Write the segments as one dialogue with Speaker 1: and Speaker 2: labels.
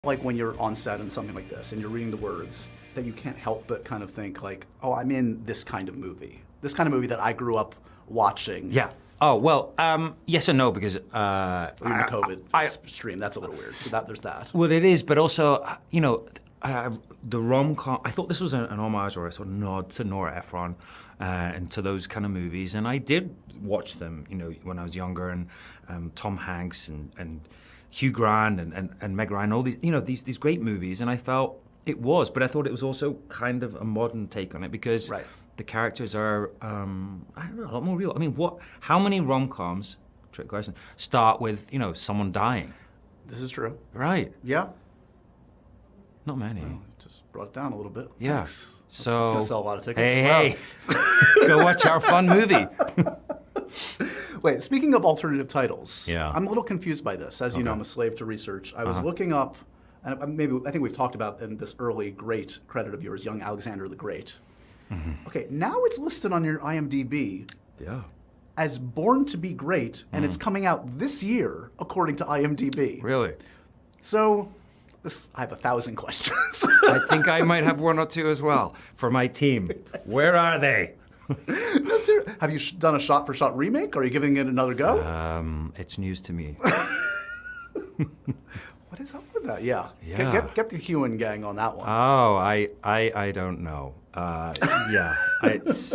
Speaker 1: Like when you're on set and something like this and you're reading the words, that you can't help but kind of think like, oh, I'm in this kind of movie. This kind of movie that I grew up watching.
Speaker 2: Yeah. Oh, well, yes and no, because...
Speaker 1: In the COVID stream, that's a little weird. So there's that.
Speaker 2: Well, it is, but also, you know, the rom-com, I thought this was an homage or a sort of nod to Nora Ephron and to those kind of movies. And I did watch them, you know, when I was younger, and Tom Hanks and Hugh Grant and Meg Ryan, all these, you know, these great movies. And I felt it was, but I thought it was also kind of a modern take on it because the characters are, I don't know, a lot more real. I mean, how many rom-coms, trick question, start with, you know, someone dying?
Speaker 1: This is true.
Speaker 2: Right.
Speaker 1: Yeah.
Speaker 2: Not many.
Speaker 1: Well, just brought it down a little bit.
Speaker 2: Yeah.
Speaker 1: Thanks.
Speaker 2: So
Speaker 1: it's gonna sell a lot of tickets.
Speaker 2: Hey, go watch our fun movie.
Speaker 1: Wait, speaking of alternative titles,
Speaker 2: yeah.
Speaker 1: I'm a little confused by this. As you know, I'm a slave to research. I was looking up, and I think we've talked about in this early great credit of yours, young Alexander the Great. Okay, now it's listed on your IMDb as Born to Be Great, and it's coming out this year, according to IMDb.
Speaker 2: Really?
Speaker 1: So, I have 1,000 questions.
Speaker 2: I think I might have one or two as well for my team. Where are they?
Speaker 1: No, seriously. Have you done a shot-for-shot remake, or are you giving it another go?
Speaker 2: It's news to me.
Speaker 1: What is up with that? Yeah. Get the Heughan gang on that one.
Speaker 2: Oh, I don't know. Yeah, it's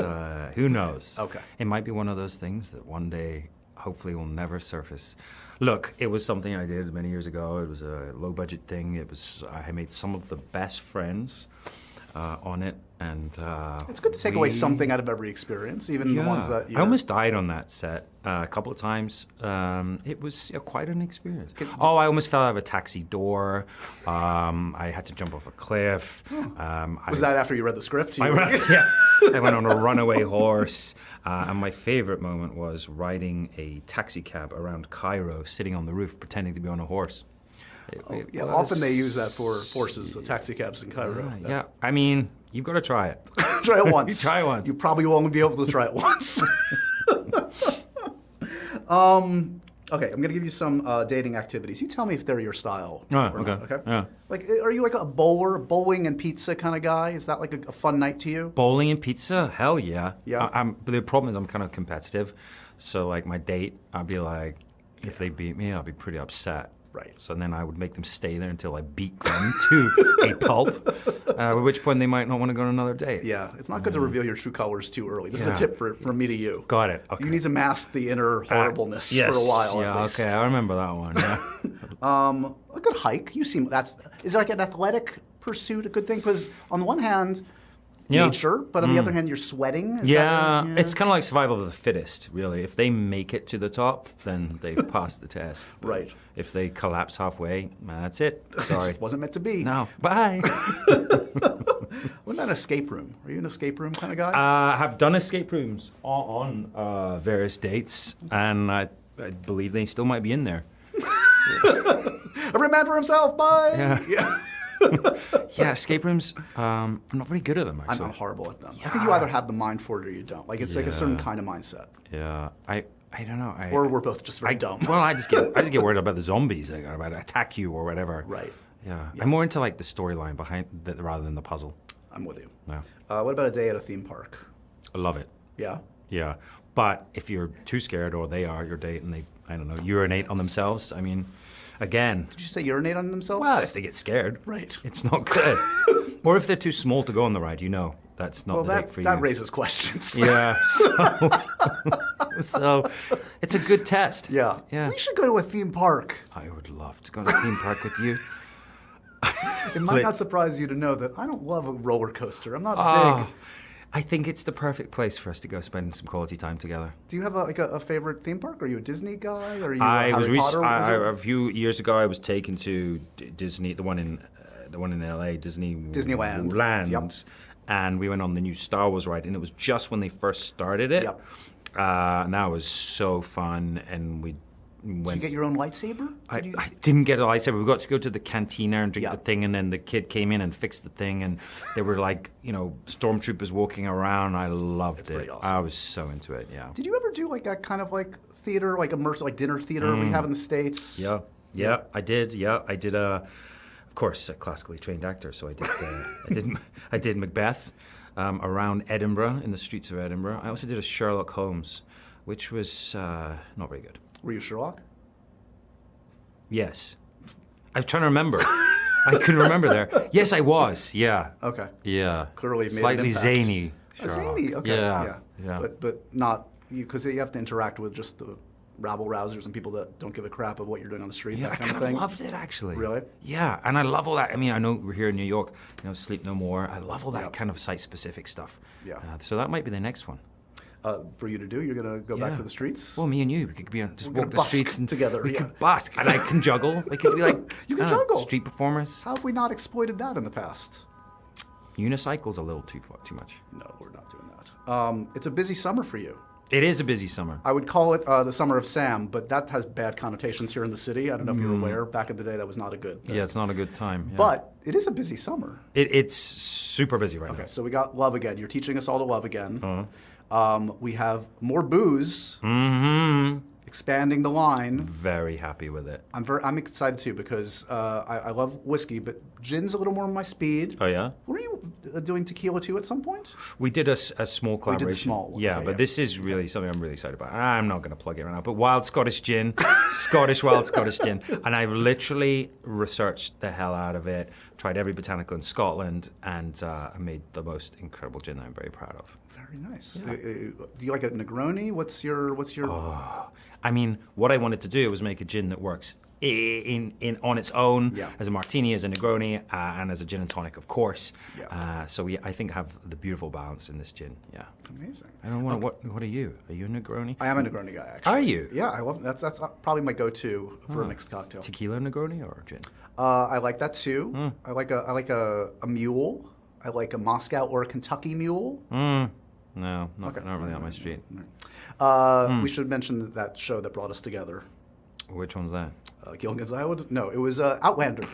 Speaker 2: who knows?
Speaker 1: Okay.
Speaker 2: It might be one of those things that one day hopefully will never surface. Look, it was something I did many years ago. It was a low-budget thing. I made some of the best friends on it, and
Speaker 1: it's good to take away something out of every experience, even the ones that
Speaker 2: I almost died on that set a couple of times. It was quite an experience. I almost fell out of a taxi door. I had to jump off a cliff.
Speaker 1: Was that after you read the script?
Speaker 2: I went on a runaway horse, and my favorite moment was riding a taxi cab around Cairo, sitting on the roof, pretending to be on a horse.
Speaker 1: Often they use that for horses, the taxi cabs in Cairo.
Speaker 2: Yeah, I mean, you've got to try it.
Speaker 1: Try it once.
Speaker 2: Try it once.
Speaker 1: You probably will only be able to try it once. Okay, I'm going to give you some dating activities. You tell me if they're your style.
Speaker 2: Okay. Yeah.
Speaker 1: Like, are you like a bowling and pizza kind of guy? Is that like a fun night to you?
Speaker 2: Bowling and pizza? Hell yeah.
Speaker 1: Yeah.
Speaker 2: But the problem is I'm kind of competitive. So, like, my date, I'd be like, if they beat me, I'll be pretty upset.
Speaker 1: Right.
Speaker 2: So then I would make them stay there until I beat them to a pulp, at which point they might not want to go on another date.
Speaker 1: Yeah, it's not good to reveal your true colors too early. This is a tip from me to you.
Speaker 2: Got it. Okay.
Speaker 1: You need to mask the inner horribleness for a while.
Speaker 2: Yeah,
Speaker 1: at least.
Speaker 2: okay, I remember that one. Yeah.
Speaker 1: A good hike. Is it like an athletic pursuit a good thing? Because on the one hand, nature, but on the other hand, you're sweating.
Speaker 2: It's kind of like survival of the fittest, really. If they make it to the top, then they've passed the test.
Speaker 1: Right.
Speaker 2: If they collapse halfway, that's it. Sorry.
Speaker 1: It wasn't meant to be.
Speaker 2: No. Bye.
Speaker 1: What about an escape room? Are you an escape room kind of guy?
Speaker 2: I have done escape rooms on various dates, and I believe they still might be in there.
Speaker 1: Every man for himself. Bye.
Speaker 2: Yeah. Yeah, escape rooms, I'm not very good at them, actually.
Speaker 1: I'm horrible at them. I think you either have the mind for it or you don't. Like, it's like a certain kind of mindset.
Speaker 2: Yeah, I don't know.
Speaker 1: Or we're both just very dumb.
Speaker 2: Well, I just get worried about the zombies that are about to attack you or whatever.
Speaker 1: Right.
Speaker 2: Yeah. I'm more into, like, the storyline behind that rather than the puzzle.
Speaker 1: I'm with you.
Speaker 2: Yeah.
Speaker 1: What about a day at a theme park?
Speaker 2: I love it.
Speaker 1: Yeah?
Speaker 2: Yeah. But if you're too scared, or they are your date, and they, I don't know, urinate on themselves, I mean... Again.
Speaker 1: Did you say urinate on themselves?
Speaker 2: Well, if they get scared.
Speaker 1: Right.
Speaker 2: It's not good. Or if they're too small to go on the ride, that's not the date for you.
Speaker 1: That raises questions.
Speaker 2: Yeah. So it's a good test.
Speaker 1: Yeah. We should go to a theme park.
Speaker 2: I would love to go to a theme park with you.
Speaker 1: It might not surprise you to know that I don't love a roller coaster. I'm not big.
Speaker 2: I think it's the perfect place for us to go spend some quality time together.
Speaker 1: Do you have a favorite theme park? Are you a Disney guy? Or are you Harry Potter?
Speaker 2: A few years ago, I was taken to Disney, the one in LA, Disneyland.
Speaker 1: Yep.
Speaker 2: And we went on the new Star Wars ride, and it was just when they first started it.
Speaker 1: Yep.
Speaker 2: And that was so fun, and we went.
Speaker 1: Did you get your own lightsaber?
Speaker 2: I didn't get a lightsaber. We got to go to the cantina and drink the thing, and then the kid came in and fixed the thing, and there were like, stormtroopers walking around. I loved it.
Speaker 1: Awesome.
Speaker 2: I was so into it, yeah.
Speaker 1: Did you ever do like that kind of like theater, like immersive, like dinner theater we have in the States?
Speaker 2: Yeah, I did. Yeah, I did a of course, a classically trained actor, so I did Macbeth around Edinburgh, in the streets of Edinburgh. I also did a Sherlock Holmes, which was not very good.
Speaker 1: Were you Sherlock?
Speaker 2: Yes. I was trying to remember. I couldn't remember there. Yes, I was. Yeah.
Speaker 1: Okay.
Speaker 2: Yeah.
Speaker 1: Clearly made
Speaker 2: slightly
Speaker 1: an impact.
Speaker 2: zany.
Speaker 1: Zany. Okay.
Speaker 2: Yeah.
Speaker 1: But not because you have to interact with just the rabble rousers and people that don't give a crap of what you're doing on the street.
Speaker 2: Yeah,
Speaker 1: that kind
Speaker 2: I
Speaker 1: of thing.
Speaker 2: loved it actually.
Speaker 1: Really?
Speaker 2: Yeah, and I love all that. I mean, I know we're here in New York. Sleep No More. I love all that kind of site-specific stuff.
Speaker 1: Yeah.
Speaker 2: So that might be the next one.
Speaker 1: For you to do, you're gonna go back to the streets.
Speaker 2: Well, me and you, we could be just walk the
Speaker 1: busk
Speaker 2: streets and
Speaker 1: together.
Speaker 2: We could busk, and I can juggle. We could be like
Speaker 1: You can juggle.
Speaker 2: Street performers.
Speaker 1: How have we not exploited that in the past?
Speaker 2: Unicycle's a little too much.
Speaker 1: No, we're not doing that. It's a busy summer for you.
Speaker 2: It is a busy summer.
Speaker 1: I would call it the summer of Sam, but that has bad connotations here in the city. I don't know if you're aware. Back in the day, that was not a good thing.
Speaker 2: Yeah, it's not a good time. Yeah.
Speaker 1: But it is a busy summer.
Speaker 2: It's super busy right now.
Speaker 1: Okay, so we got love again. You're teaching us all to love again. We have more booze, expanding the line.
Speaker 2: Very happy with it.
Speaker 1: I'm excited too because I love whiskey, but gin's a little more my speed.
Speaker 2: Oh yeah.
Speaker 1: Were you doing tequila too at some point?
Speaker 2: We did a small collaboration.
Speaker 1: We did the small one.
Speaker 2: Yeah,
Speaker 1: Okay,
Speaker 2: but this is really something I'm really excited about. I'm not going to plug it right now, but Wild Scottish Gin, Wild Scottish Gin, and I've literally researched the hell out of it, tried every botanical in Scotland, and I made the most incredible gin that I'm very proud of.
Speaker 1: Very nice. Yeah. Do you like a Negroni? What's your?
Speaker 2: I mean, what I wanted to do was make a gin that works in on its own as a martini, as a Negroni, and as a gin and tonic, of course.
Speaker 1: Yeah.
Speaker 2: So I think have the beautiful balance in this gin. Yeah.
Speaker 1: Amazing.
Speaker 2: I don't want. What are you? Are you a Negroni?
Speaker 1: I am a Negroni guy, actually.
Speaker 2: Are you?
Speaker 1: Yeah, I love that's probably my go-to for a mixed cocktail.
Speaker 2: Tequila Negroni or gin?
Speaker 1: I like that too. I like a mule. I like a Moscow or a Kentucky mule.
Speaker 2: No, not really on my street.
Speaker 1: We should mention that show that brought us together.
Speaker 2: Which one's that?
Speaker 1: Gilligan's Island? No, it was Outlander.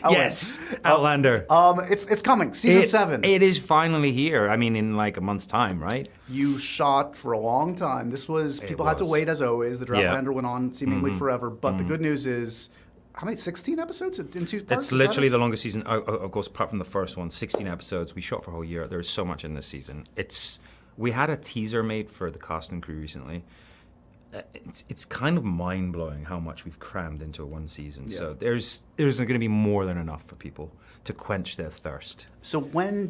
Speaker 2: Yes, Outlander.
Speaker 1: It's coming, season 7.
Speaker 2: It is finally here. I mean, in like a month's time, right?
Speaker 1: You shot for a long time. People had to wait as always. The Outlander went on seemingly forever. But the good news is, how many? 16 episodes in 2 parts?
Speaker 2: It's literally the longest season. Of course, apart from the first one, 16 episodes. We shot for a whole year. There's so much in this season. We had a teaser made for the cast and crew recently. It's kind of mind-blowing how much we've crammed into one season. Yeah. So there's going to be more than enough for people to quench their thirst.
Speaker 1: So when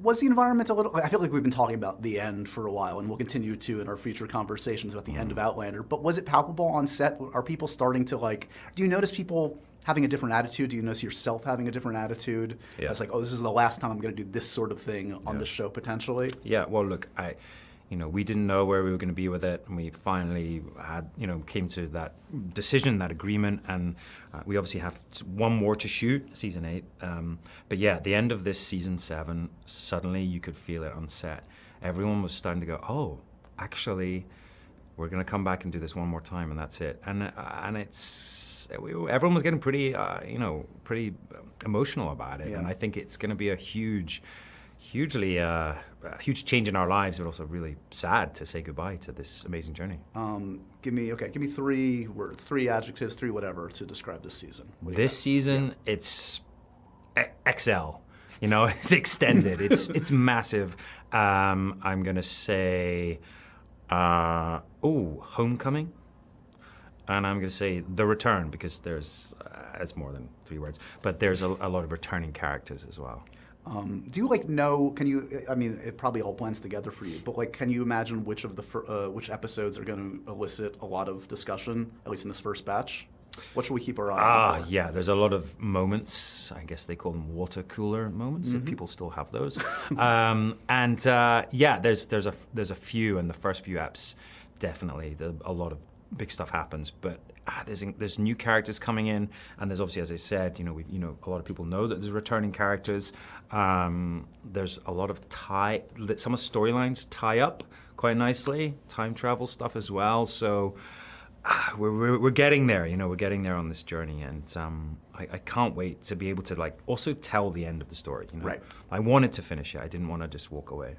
Speaker 1: was the environment a little? I feel like we've been talking about the end for a while, and we'll continue to in our future conversations about the end of Outlander. But was it palpable on set? Are people starting to do you notice people having a different attitude? Do you notice yourself having a different attitude? Yeah. It's like, oh, this is the last time I'm going to do this sort of thing on the show potentially.
Speaker 2: Yeah. Well, look, we didn't know where we were going to be with it, and we finally came to that decision, that agreement, and we obviously have one more to shoot, season 8. But yeah, at the end of this season 7, suddenly you could feel it on set. Everyone was starting to go, oh, actually, we're going to come back and do this one more time, and that's it. And everyone was getting pretty emotional about it, and I think it's going to be a huge change in our lives, but also really sad to say goodbye to this amazing journey.
Speaker 1: Give me 3 words, 3 adjectives, 3 whatever to describe this season.
Speaker 2: This season, it's XL. It's extended. it's massive. I'm gonna say, Homecoming, and I'm gonna say The Return, because it's more than 3 words, but there's a lot of returning characters as well.
Speaker 1: Do you know? Can you? I mean, it probably all blends together for you. But can you imagine which of the which episodes are going to elicit a lot of discussion, at least in this first batch? What should we keep our eye on?
Speaker 2: Yeah. There's a lot of moments. I guess they call them water cooler moments. If people still have those. There's a few in the first few eps. Definitely, a lot of big stuff happens, but there's new characters coming in, and there's obviously, as I said, a lot of people know that there's returning characters. There's a lot of some of storylines tie up quite nicely, time travel stuff as well. So we're getting there. We're getting there on this journey, and I can't wait to be able to also tell the end of the story.
Speaker 1: Right.
Speaker 2: I wanted to finish it. I didn't want to just walk away.